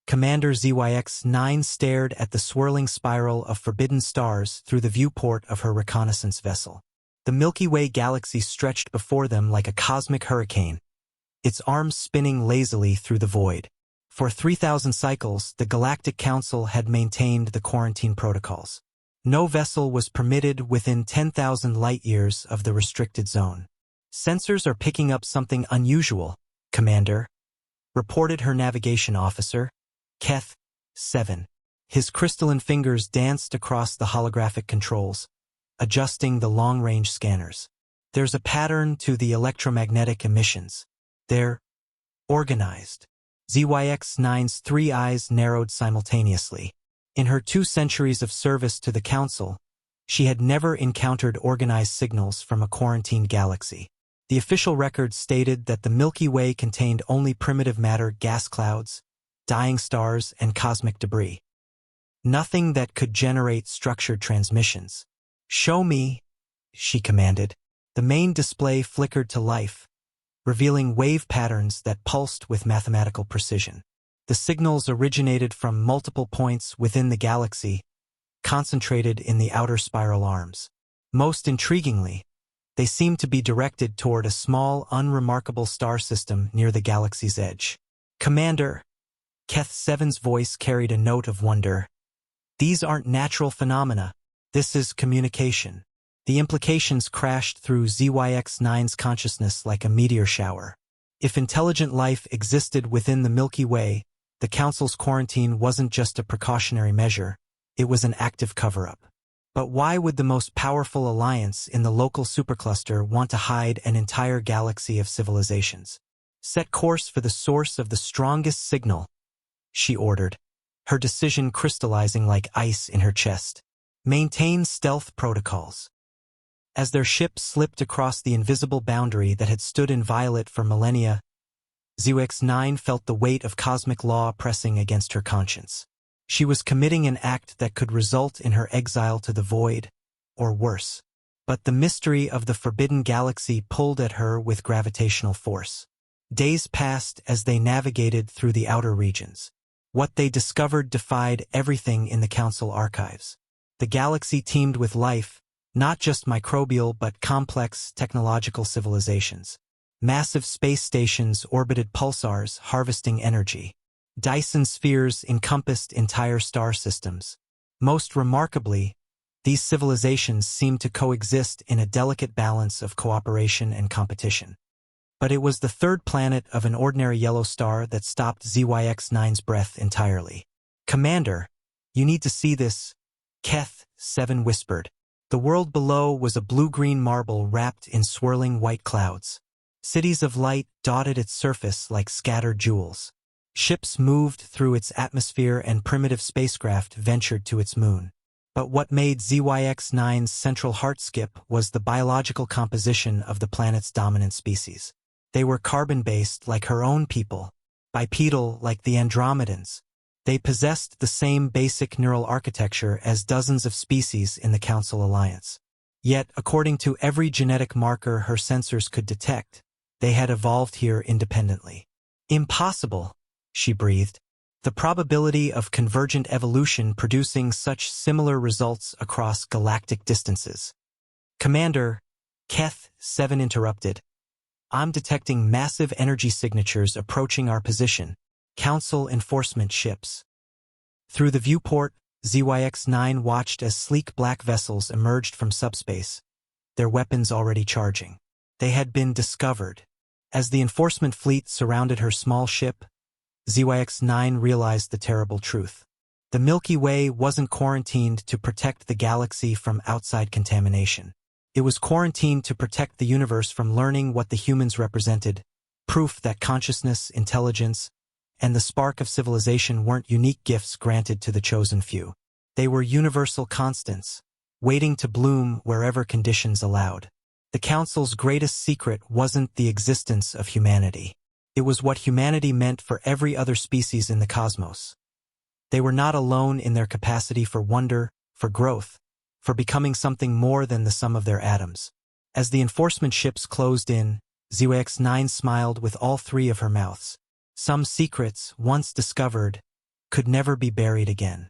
Commander ZYX-9 stared at the swirling spiral of forbidden stars through the viewport of her reconnaissance vessel. The Milky Way galaxy stretched before them like a cosmic hurricane, its arms spinning lazily through the void. For 3,000 cycles, the Galactic Council had maintained the quarantine protocols. No vessel was permitted within 10,000 light-years of the restricted zone. "Sensors are picking up something unusual, Commander," reported her navigation officer, Keth 7. His crystalline fingers danced across the holographic controls, adjusting the long-range scanners. "There's a pattern to the electromagnetic emissions. They're organized." ZYX-9's three eyes narrowed simultaneously. In her 2 centuries of service to the Council, she had never encountered organized signals from a quarantined galaxy. The official record stated that the Milky Way contained only primitive matter, gas clouds, dying stars, and cosmic debris. Nothing that could generate structured transmissions. "Show me," she commanded. The main display flickered to life, revealing wave patterns that pulsed with mathematical precision. The signals originated from multiple points within the galaxy, concentrated in the outer spiral arms. Most intriguingly, they seemed to be directed toward a small, unremarkable star system near the galaxy's edge. "Commander," Keth 7's voice carried a note of wonder. "These aren't natural phenomena. This is communication." The implications crashed through ZYX-9's consciousness like a meteor shower. If intelligent life existed within the Milky Way, the Council's quarantine wasn't just a precautionary measure, it was an active cover-up. But why would the most powerful alliance in the local supercluster want to hide an entire galaxy of civilizations? "Set course for the source of the strongest signal," she ordered, her decision crystallizing like ice in her chest. "Maintain stealth protocols." As their ship slipped across the invisible boundary that had stood inviolate for millennia, ZYX-9 felt the weight of cosmic law pressing against her conscience. She was committing an act that could result in her exile to the void, or worse. But the mystery of the forbidden galaxy pulled at her with gravitational force. Days passed as they navigated through the outer regions. What they discovered defied everything in the Council archives. The galaxy teemed with life, not just microbial but complex technological civilizations. Massive space stations orbited pulsars harvesting energy. Dyson spheres encompassed entire star systems. Most remarkably, these civilizations seemed to coexist in a delicate balance of cooperation and competition. But it was the third planet of an ordinary yellow star that stopped ZYX-9's breath entirely. "Commander, you need to see this," Keth 7 whispered. The world below was a blue-green marble wrapped in swirling white clouds. Cities of light dotted its surface like scattered jewels. Ships moved through its atmosphere and primitive spacecraft ventured to its moon. But what made ZYX-9's central heart skip was the biological composition of the planet's dominant species. They were carbon-based like her own people, bipedal like the Andromedans. They possessed the same basic neural architecture as dozens of species in the Council Alliance. Yet, according to every genetic marker her sensors could detect, they had evolved here independently. "Impossible," she breathed. "The probability of convergent evolution producing such similar results across galactic distances." "Commander," Keth 7 interrupted, "I'm detecting massive energy signatures approaching our position. Council enforcement ships." Through the viewport, ZYX-9 watched as sleek black vessels emerged from subspace, their weapons already charging. They had been discovered. As the enforcement fleet surrounded her small ship, ZYX-9 realized the terrible truth. The Milky Way wasn't quarantined to protect the galaxy from outside contamination. It was quarantined to protect the universe from learning what the humans represented, proof that consciousness, intelligence, and the spark of civilization weren't unique gifts granted to the chosen few. They were universal constants, waiting to bloom wherever conditions allowed. The Council's greatest secret wasn't the existence of humanity. It was what humanity meant for every other species in the cosmos. They were not alone in their capacity for wonder, for growth, for becoming something more than the sum of their atoms. As the enforcement ships closed in, ZYX-9 smiled with all three of her mouths. Some secrets, once discovered, could never be buried again.